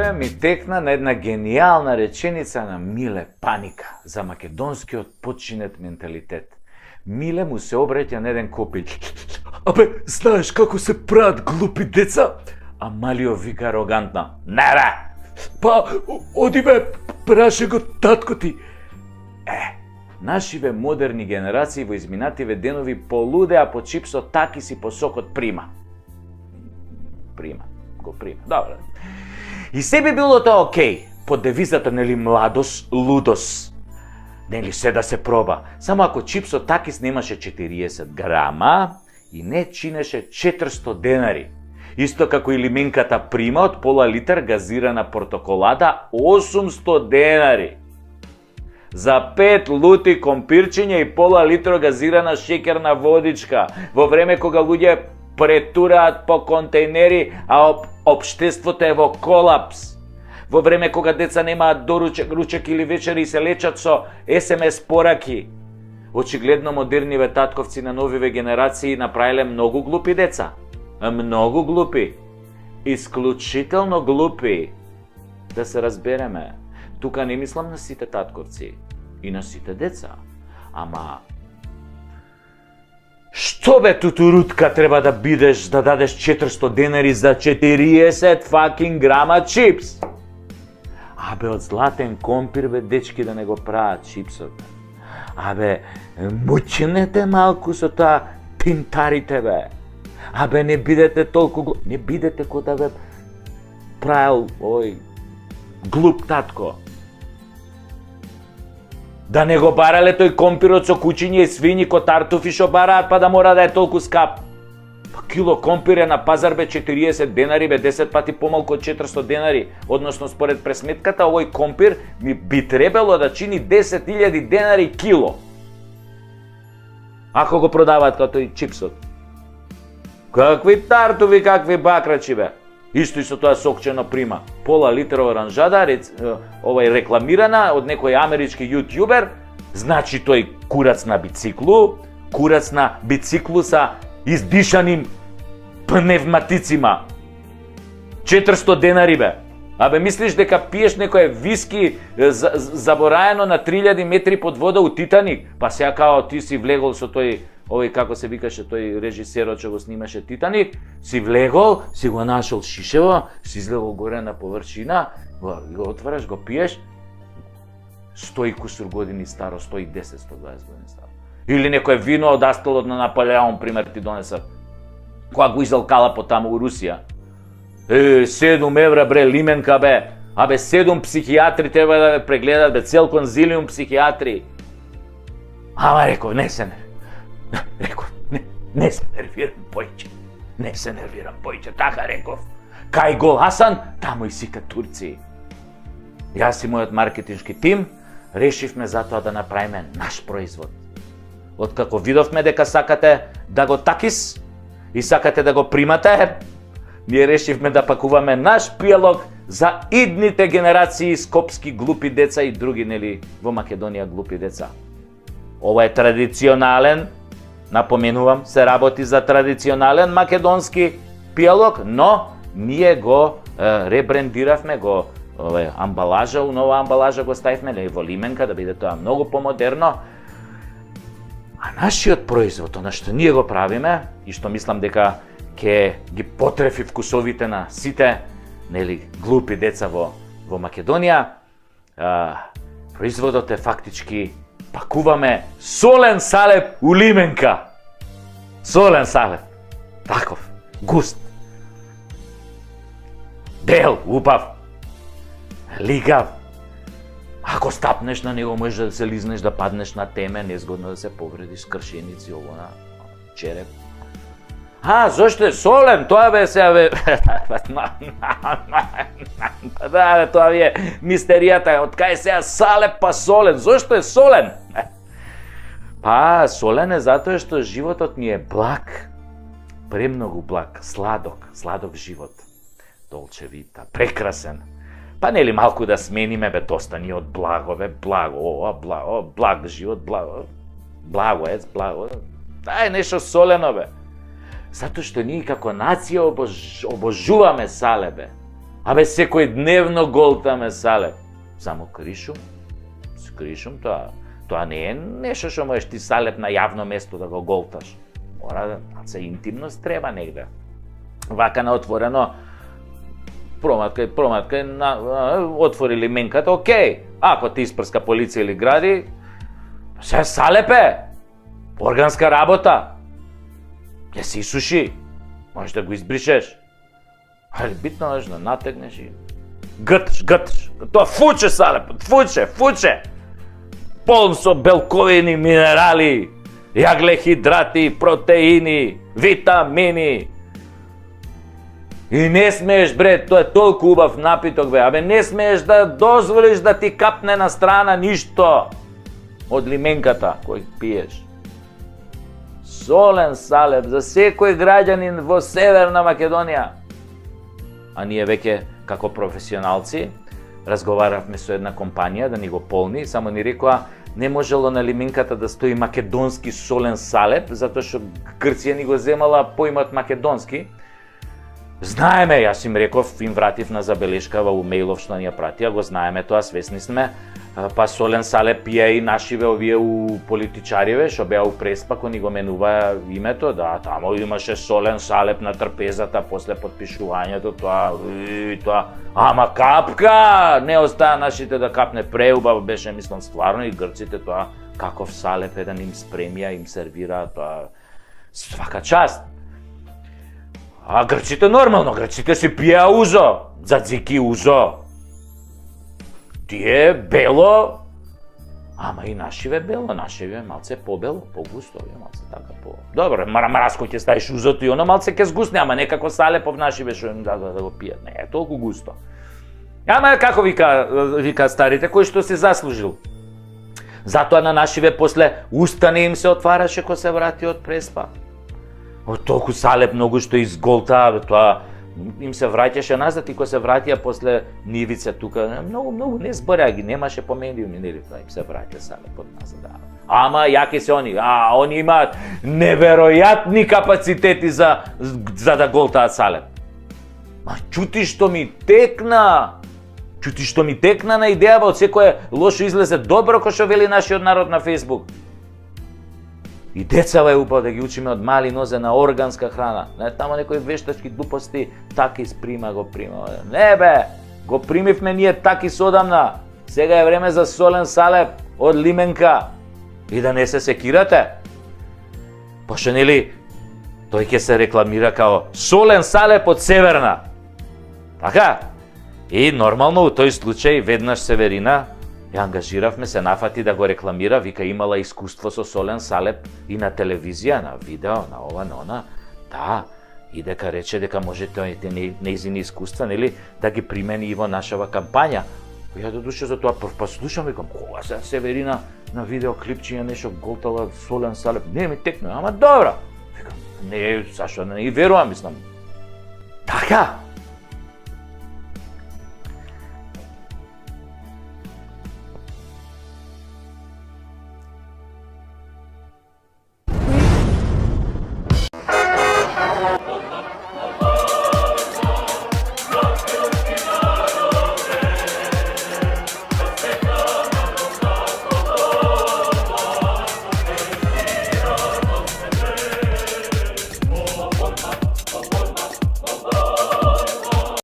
еве ми текна на една гениална реченица на Миле Паника за македонскиот починет менталитет. Миле му се обраќа на еден копиќ. Абе, знаеш како се прават глупи деца? А Малио вика арогантно. Не бе! Па, оди бе, праше го татко ти. Нашиве модерни генерации во изминативе денови полудеа по чипсот такис и по сокот прима. Го прима. Добро. И се би било тоа окей, под девизата нели младост, лудост. Нели се да се проба. Само ако чипсот такис немаше 40 грама и не чинеше 400 денари. Исто како и лименката прима од пола литар газирана портоколада 800 денари. За 5 лути компирчиња и пола литро газирана шеќерна водичка, во време кога луѓе претураат по контейнери, а општеството е во колапс. Во време кога деца немаат доручек, ручек или вечери и се лечат со СМС пораки. Очигледно модерниве татковци на новиве генерации направиле многу глупи деца. Многу глупи. Исклучително глупи. Да се разбереме. Тука не мислам на сите татковци и на сите деца. Ама што бе тутурутка треба да бидеш да дадеш 400 денари за 40 fucking грама чипс? Абе, од златен компир бе дечки да не го прават чипсот. Абе, мучнете малку со тоа пинтарите бе. Абе, не бидете толку не бидете кој да бе правил ој глуп татко. Да не го барале тој компирот со кучиња и свињи ко тартуфи шо бараат па да мора да е толку скап. Па кило компир е на пазар бе 40 денари бе 10 пати помалку од 400 денари, односно според пресметката овој компир би требало да чини 10.000 денари кило. Ако го продаваат како тој чипсот. Какви тартуви, какви бакрачи бе. Исто и со тоа сокчено прима. Пола литра оранжада, рекламирана од некој амерички јутјубер, значи тој курац на бициклу са издишаним пневматицима. 400 денари бе. Абе, мислиш дека пиеш некој виски забораено на 3000 метри под вода у Титаник? Па сега као ти си влегол со тој овој како се викаше тој режисерот што го снимаше Титаник, си влегол, си го нашол шишево, си излегол горе на површина, го отвараш, го пиеш, 100 и кусур години старо, 110, 120 години старо. Или некој вино од астолот на Наполеон, пример ти донесат, кога го изалкала по таму у Русија. 7 евра бре лименка бе, абе 7 психијатри треба да ве прегледат бе, цел конзилиум психијатри. Ама реков, не се нервирам појче, така реков. Кај го Хасан, таму и сите турци. Јас и мојот маркетиншки тим решивме затоа да направиме наш производ. Откако видовме дека сакате да го такис и сакате да го примате, ние решивме да пакуваме наш пијалок за идните генерации скопски глупи деца и други, нели, во Македонија глупи деца. Ова е традиционален, напоменувам, се работи за традиционален македонски пијалок, но ние го ребрендиравме, го амбалажа, у нова амбалажа го ставивме во лименка да биде тоа многу помодерно. А нашиот производ, она што ние го правиме и што мислам дека ќе ги потрефи вкусовите на сите, нели, глупи деца во Македонија, производот е фактички пакуваме солен салеп у лименка. Солен салеп. Таков, густ. Бел, убав. Лигав. Ако стапнеш на него, можеш да се лизнеш, да паднеш на теме, незгодно да се повредиш, кршеници, ово на череп. Зошто е солен? Тоа бе сега бе... Да, бе, тоа е мистеријата. Од кај сега салеп па солен? Зошто е солен? Па, солен е затоа што животот ни е благ. Премногу благ, сладок живот. Долче вита, прекрасен. Па нели малку да смениме, бе, доста ни од благо, бе, благо, благ живот, благо. Дај нешто солено, бе. Затоа што ние како нација обожуваме сале, бе. Абе, секој дневно голтаме салеп. Само кришум, тоа не е нешто што можеш ти салеп на јавно место да го голташ. Мора да се интимност треба негде. Вака на отворено, проматка, отвори лименката, окей. Ако ти испрска полиција или гради, се салепе. Органска работа. Ја се исуши. Можеш да го избришеш. Али битно е да натегнеш и гъташ. Тоа фуче салепот, фуче. Полн со белковини, минерали, јаглехидрати, протеини, витамини. И не смееш, бре, тоа е толку убав напиток, бе. Абе, не смееш да дозволиш да ти капне на страна ништо од лименката кој пиеш. Солен салеп за секој граѓанин во Северна Македонија. А ние веќе, како професионалци, разговаравме со една компанија да ни го полни, само ни рекоа не можело на лименката да стои македонски солен салеп, затоа што Грција ни го земала поимот македонски. Знаеме, јас им реков, им вратив на забелешка во мејлов што ни ја пратија, го знаеме тоа, свесни сме. Па солен салеп пија и нашиве овие у политичариве, што беа у Преспа, кој ни го менува името, да, тамо имаше солен салеп на трпезата после подпишувањето, тоа, ама капка, не остаа нашите да капне, преубаво беше, мислам, стварно, и грците тоа, каков салеп еден им спремија, им сервира, тоа, свака част. А грците нормално, грците си пија узо, дзадзики узо. Тие бело, ама и нашиве бело, нашиве малце побело, погусто, малце така по... Добро, марамараско ќе ставиш узото и оно малце ќе сгусне, ама некако салепов нашиве што им да го пијат, не е толку густо. Ама како вика старите, кој што се заслужил. Затоа на нашиве после устане им се отвараше кој се врати од Преспа. Од толку салеп многу што изголтаа, тоа им се враќаше назад и кој се вратија после нивица тука, многу не збореа ги, немаше помендиуми, нели, тоа им се враќа салепот назад. Ама јаки се они, они имаат неверојатни капацитети за да голтаат салеп. Ма чути што ми текна на идејава од секое лошо излезе добро, кој што вели нашиот народ на Facebook. И децава е упао да ги учиме од мали нозе на органска храна. Не, тамо некои вештачки глупости, таки го прима. Не бе, го примивме ние таки содамна. Сега е време за солен салеп од лименка. И да не се секирате. Пошто нели, тој ќе се рекламира као солен салеп од Северна. Така? И нормално у тој случај веднаш Северина ја ангажиравме, се нафати да го рекламира, вика имала искуство со солен салеп и на телевизија, на видео, на ова, на она. Да, и дека рече дека може тоите нејзини искуства, нели, да ги примени и во нашава кампања. Ја додуше за тоа прв пат слушам, викам, кога се Северина на видеоклипчиња нешто голтала солен салеп, не ми текна, ама добро. Викам, не, зашто не и верувам, мислам. Така,